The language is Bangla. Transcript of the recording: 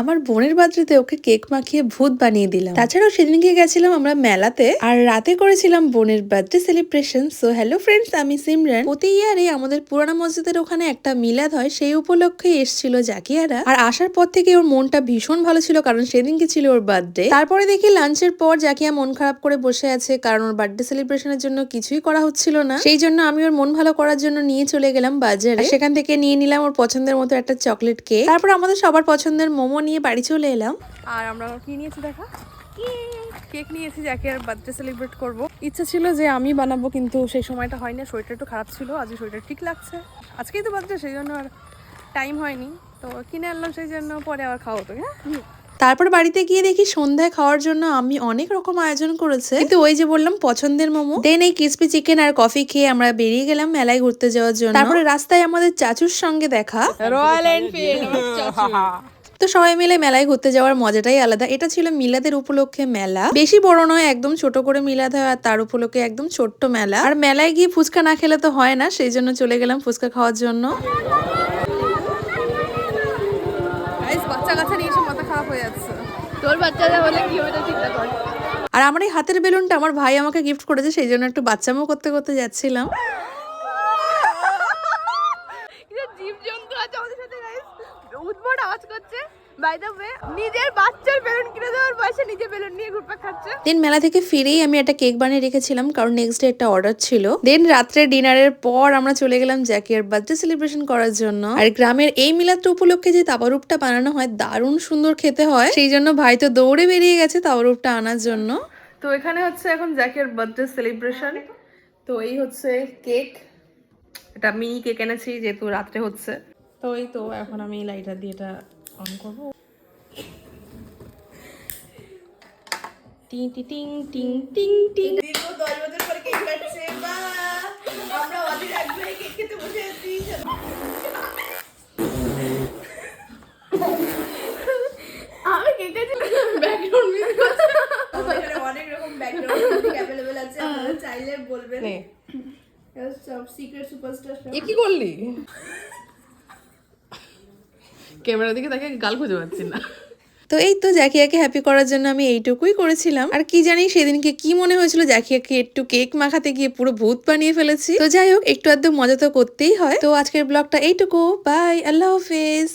আমার বোনের বার্থডেতে ওকে কেক মাখিয়ে ভূত বানিয়ে দিলাম। তাছাড়াও সেদিনকে গেছিলাম আমরা মেলাতে, আর রাতে করেছিলাম বোনের birthday celebration. So hello friends, আমি সিমরান। প্রতি ইয়ারে আমাদের পুরানা মসজিদের ওখানে একটা মিলাদ হয়, সেই উপলক্ষে এসেছিল জাকিয়ারা। আর আসার পর থেকে ওর মনটা ভীষণ ভালো ছিল, কারণ সেদিনকে ছিল ওর বার্থডে। তারপরে দেখি লাঞ্চের পর জাকিয়া মন খারাপ করে বসে আছে, কারণ ওর বার্থডে সেলিব্রেশনের জন্য কিছুই করা হচ্ছিল না। সেই জন্য আমি ওর মন ভালো করার জন্য নিয়ে চলে গেলাম বাজারে। সেখান থেকে নিয়ে নিলাম ওর পছন্দের মতো একটা চকলেট কেক। তারপর আমাদের সবার পছন্দের মোমো নিয়ে বাড়ি চলে এলাম। আর আমরা কি নিয়েছি দেখা, কেক নিয়েছি, যাকে আর বার্থডে সেলিব্রেট করব। ইচ্ছা ছিল যে আমি বানাবো, কিন্তু সেই সময়টা হয়নি, শরীরটা একটু খারাপ ছিল। আজকে শরীরটা ঠিক লাগছে, আজকেই তো বার্থডে, সেই জন্য আর টাইম হয়নি। তো কিনে আনলাম, সেই জন্য পরে আবার খাওয়া হতো। হ্যাঁ, তারপর বাড়িতে গিয়ে দেখি সন্ধ্যায় খাওয়ার জন্য আমি অনেক রকম আয়োজন করেছে, কিন্তু ওই যে বললাম পছন্দের মোমো। দেন এই ক্রিসপি চিকেন আর কফি খেয়ে আমরা বেরিয়ে গেলাম মেলায় ঘুরতে যাওয়ার জন্য। তারপরে রাস্তায় আমাদের চাচুর সঙ্গে দেখা। Royal Enfield. তো সবাই মিলে মেলায় ঘুরতে যাওয়ার মজাটাই আলাদা। এটা ছিল মিলাদের উপলক্ষে মেলা, বেশি বড় নয়, একদম ছোট করে মিলাদ হয়, আর তার উপলক্ষে একদম ছোট্ট মেলা। আর মেলায় গিয়ে ফুচকা না খেলে তো হয় না, সেই জন্য চলে গেলাম ফুচকা খাওয়ার জন্য। বাচ্চা কাচ্চা নিয়ে এসে মাথা খারাপ হয়ে যাচ্ছে। তোর বাচ্চারা হলে কি হবে ঠিকঠাক করে। আর আমার এই হাতের বেলুনটা আমার ভাই আমাকে গিফট করেছে, সেই জন্য একটু বাচ্চামো করতে করতে যাচ্ছিলাম। জীবজন্তু আছে আমাদের সাথে, গাইস উদ্ভট আওয়াজ করছে। বাই দ্য ওয়ে, নিজের বাচ্চার বেলুন কিনে দেওয়ার পয়সা নিজে বেলুন নিয়ে ঘুরপাক খাচ্ছে। দেন মেলা থেকে ফিরেই আমি একটা কেক বানিয়ে রেখেছিলাম, কারণ নেক্সট ডে একটা অর্ডার ছিল। দেন রাত্রে ডিনারের পর আমরা চলে গেলাম জাকিয়ার বার্থডে সেলিব্রেশন করার জন্য। আর গ্রামের এই মিলাদটা উপলক্ষে যে তাওয়ারুপটা বানানো হয়, দারুণ সুন্দর খেতে হয়, সেই জন্য ভাই তো দৌড়ে বেরিয়ে গেছে তাওয়ারুপটা আনার জন্য। তো এখানে হচ্ছে এখন জাকিয়ার বার্থডে সেলিব্রেশন। তো এই হচ্ছে কেক, এটা মিনি কেক এনেছি যেহেতু রাত্রে হচ্ছে। তো এই তো এখন আমি লাইটার দিয়ে এটা অন করবো। টিং টিং টিং টিং টিং টিং। দীর্ঘ 10 বছর পর কেক কাটছে, বা আমরা অধীর আগ্রহে কেক খেতে বসে আছি। আমি কেক কাটছি, ব্যাকগ্রাউন্ড মিউজিক আছে, এখানে অনেক রকম ব্যাকগ্রাউন্ড মিউজিক अवेलेबल আছে, আপনারা চাইলে বলবেন। সব সিক্রেট সুপারস্টার। এ কি করলি? ক্যামেরা দিকে তাকে গাল খুঁজে পাচ্ছি না। তো এই তো জাকিয়াকে হ্যাপি করার জন্য আমি এইটুকুই করেছিলাম। আর কি জানি সেদিনকে কি মনে হয়েছিল, জাকিয়াকে একটু কেক মাখাতে গিয়ে পুরো ভূত বানিয়ে ফেলেছি। তো যাই হোক, একটু আধটু মজা তো করতেই হয়। তো আজকের ব্লগটা এইটুকু, বাই, আল্লাহ হাফেজ।